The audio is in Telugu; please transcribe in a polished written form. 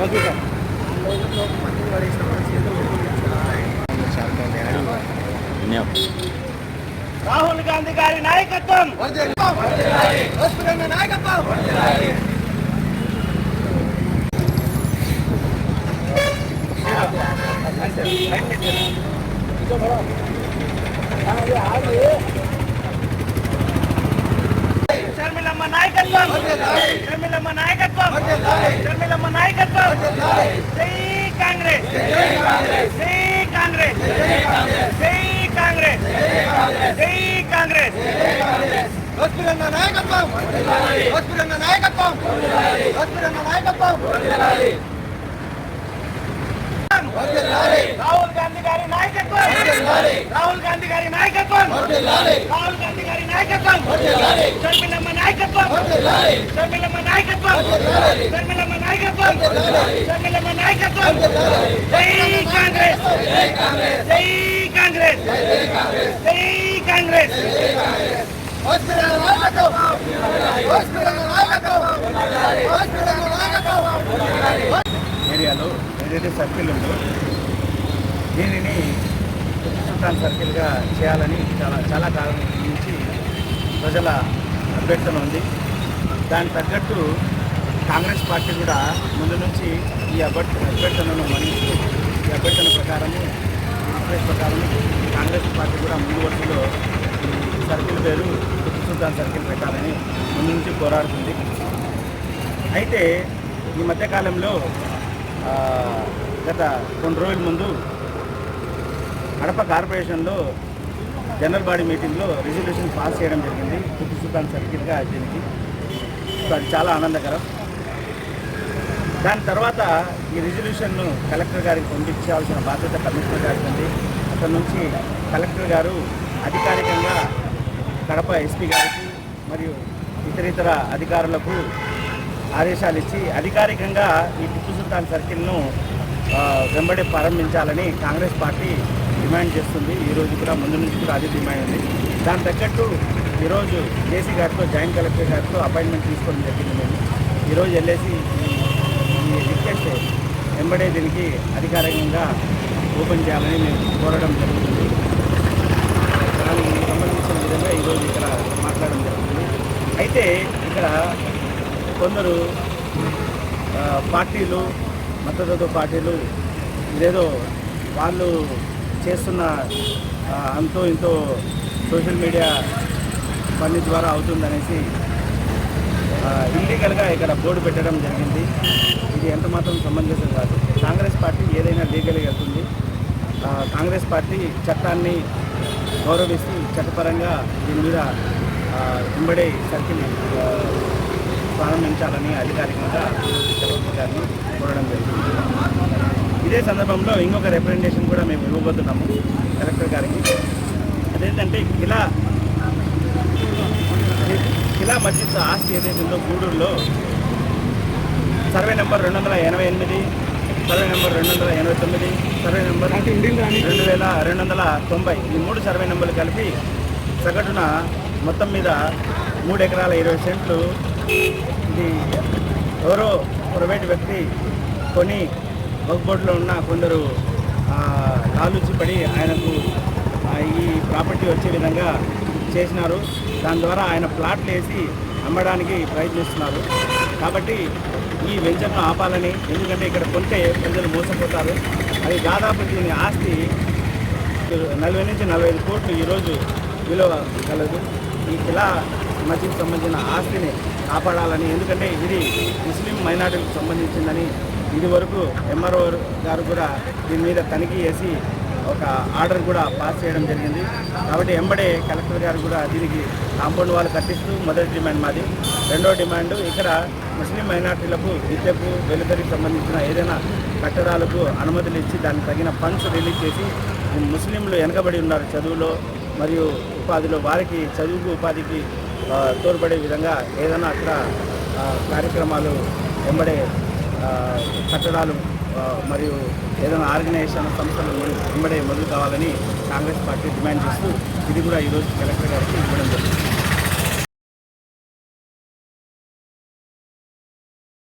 Okay sir. రాహుల్ గాంధీ గారి నాయకత్వం, నాయకత్వం. షర్మిలమ్మ నాయకత్వం, షర్మిలమ్మ నాయకత్వం, షర్మిలమ్మ నాయకత్వం. జై కాంగ్రెస్, జై కాంగ్రెస్, జై కాంగ్రెస్, జై కాంగ్రెస్, జై కాంగ్రెస్. నాయకత్వం, నాయకత్వం, నాయకత్వం. రాహుల్ గాంధీ గారి నాయకత్వం, రాహుల్ గాంధీ గారి నాయకత్వం, రాహుల్ గాంధీ గారి నాయకత్వం. షర్మిలమ్మ నాయకత్వం, షర్మిలమ్మ నాయకత్వం, షర్మిలమ్మ నాయకత్వం, షర్మిలమ్మ నాయకత్వం. జై కాంగ్రెస్, జై కాంగ్రెస్, జై కాంగ్రెస్, జై కాంగ్రెస్. ఏరియాలో ఏదైతే సర్కిల్ ఉందో దీనిని సుల్తాన్ సర్కిల్గా చేయాలని చాలా కాలం నుంచి ప్రజల అభ్యర్థన ఉంది. దానికి తగ్గట్టు కాంగ్రెస్ పార్టీ కూడా ముందు నుంచి ఈ అభ్యర్థనను మన్నిస్తూ ఈ అభ్యర్థన ప్రకారము కాంగ్రెస్ పార్టీ కూడా ముందు వరుసలో ఈ సర్కిల్ పేరు సుల్తాన్ సర్కిల్ పెట్టాలని ముందు నుంచి పోరాడుతుంది. అయితే ఈ మధ్యకాలంలో గత 2 రోజుల ముందు కడప కార్పొరేషన్లో జనరల్ బాడీ మీటింగ్లో రిజల్యూషన్ పాస్ చేయడం జరిగింది టిప్పు సుల్తాన్ సర్కిల్గా దీనికి. అది చాలా ఆనందకరం. దాని తర్వాత ఈ రిజల్యూషన్ను కలెక్టర్ గారికి పంపించాల్సిన బాధ్యత కమిషనర్ గారికి ఉంది. అక్కడి నుంచి కలెక్టర్ గారు అధికారికంగా కడప ఎస్పీ గారికి మరియు ఇతర అధికారులకు ఆదేశాలు ఇచ్చి అధికారికంగా ఈ టిప్పు సుల్తాన్ సర్కిల్ను వెంబడి ప్రారంభించాలని కాంగ్రెస్ పార్టీ డిమాండ్ చేస్తుంది. ఈరోజు కూడా ముందు నుంచి కూడా అదే డిమాండ్ ఉంది. దాని తగ్గట్టు ఈరోజు జేసీ గారితో జాయింట్ కలెక్టర్ గారితో అపాయింట్మెంట్ తీసుకోవడం జరిగింది. మేము ఈరోజు వెళ్ళేసి ఈ రిక్వెస్ట్ వెంబడే దీనికి అధికారికంగా ఓపెన్ చేయాలని మేము కోరడం జరుగుతుంది. దానికి సంబంధించిన విధంగా ఈరోజు ఇక్కడ మాట్లాడడం జరుగుతుంది. అయితే ఇక్కడ కొందరు పార్టీలు మద్దతు పార్టీలు ఇదేదో వాళ్ళు చేస్తున్న అంతో ఇంతో సోషల్ మీడియా పని ద్వారా అవుతుందనేసి ఇల్లీగల్గా ఇక్కడ బోర్డు పెట్టడం జరిగింది. ఇది ఎంత మాత్రం సమంజసం కాదు. కాంగ్రెస్ పార్టీ ఏదైనా లీగల్గా వెళ్తుంది. కాంగ్రెస్ పార్టీ చట్టాన్ని గౌరవిస్తూ చట్టపరంగా దీని మీద వెంబడే సర్కిల్ ప్రారంభించాలని అధికారికంగా కలెక్టర్ గారిని కోరడం జరిగింది. ఇదే సందర్భంలో ఇంకొక రిప్రజెంటేషన్ కూడా మేము ఇవ్వబోతున్నాము కలెక్టర్ గారికి. అదేంటంటే కిలా మస్జిద్ ఆస్తి ఏదైతే ఉందో గూడూరులో survey number 288, survey number 289, survey number 2290 ఈ 3 సర్వే నెంబర్లు కలిపి సగటున మొత్తం మీద 3 ఎకరాల 20 సెంట్లు ఇది ఎవరో ప్రైవేట్ వ్యక్తి కొని వక్ఫ్ ఉన్న కొందరు లాలూచిపడి ఆయనకు ఈ ప్రాపర్టీ వచ్చే విధంగా చేసినారు. దాని ద్వారా ఆయన ప్లాట్లు వేసి అమ్మడానికి ప్రయత్నిస్తున్నారు. కాబట్టి ఈ వెంచర్ను ఆపాలని, ఎందుకంటే ఇక్కడ కొంటే ప్రజలు మోసపోతారు. అది దాదాపు దీని ఆస్తి 40 నుంచి 45 కోట్లు ఈరోజు విలువ కలదు. ఈ కిలా మసీద్ సంబంధించిన ఆస్తిని కాపాడాలని, ఎందుకంటే ఇది ముస్లిం మైనార్టీలకు సంబంధించిందని ఇది వరకు ఎంఆర్ఓ గారు కూడా దీని మీద తనిఖీ చేసి ఒక ఆర్డర్ కూడా పాస్ చేయడం జరిగింది. కాబట్టి ఎంబడే కలెక్టర్ గారు కూడా దీనికి కాంపౌండ్ వాళ్ళు కట్టిస్తూ మొదటి డిమాండ్ మాది. రెండో డిమాండ్ ఇక్కడ ముస్లిం మైనార్టీలకు విద్యకు వెలుగురికి సంబంధించిన ఏదైనా కట్టడాలకు అనుమతులు ఇచ్చి దానికి తగిన ఫండ్స్ రిలీజ్ చేసి ముస్లింలు వెనకబడి ఉన్నారు చదువులో మరియు ఉపాధిలో, వారికి చదువుకు ఉపాధికి తోడ్పడే విధంగా ఏదైనా అక్కడ కార్యక్రమాలు వెంబడే కట్టడాలు మరియు ఏదైనా ఆర్గనైజేషన్ సంస్థలు వెంబడే మొదలు కావాలని కాంగ్రెస్ పార్టీ డిమాండ్ చేస్తూ ఇది కూడా ఈరోజు కలెక్టర్ గారికి ఇవ్వడం జరిగింది.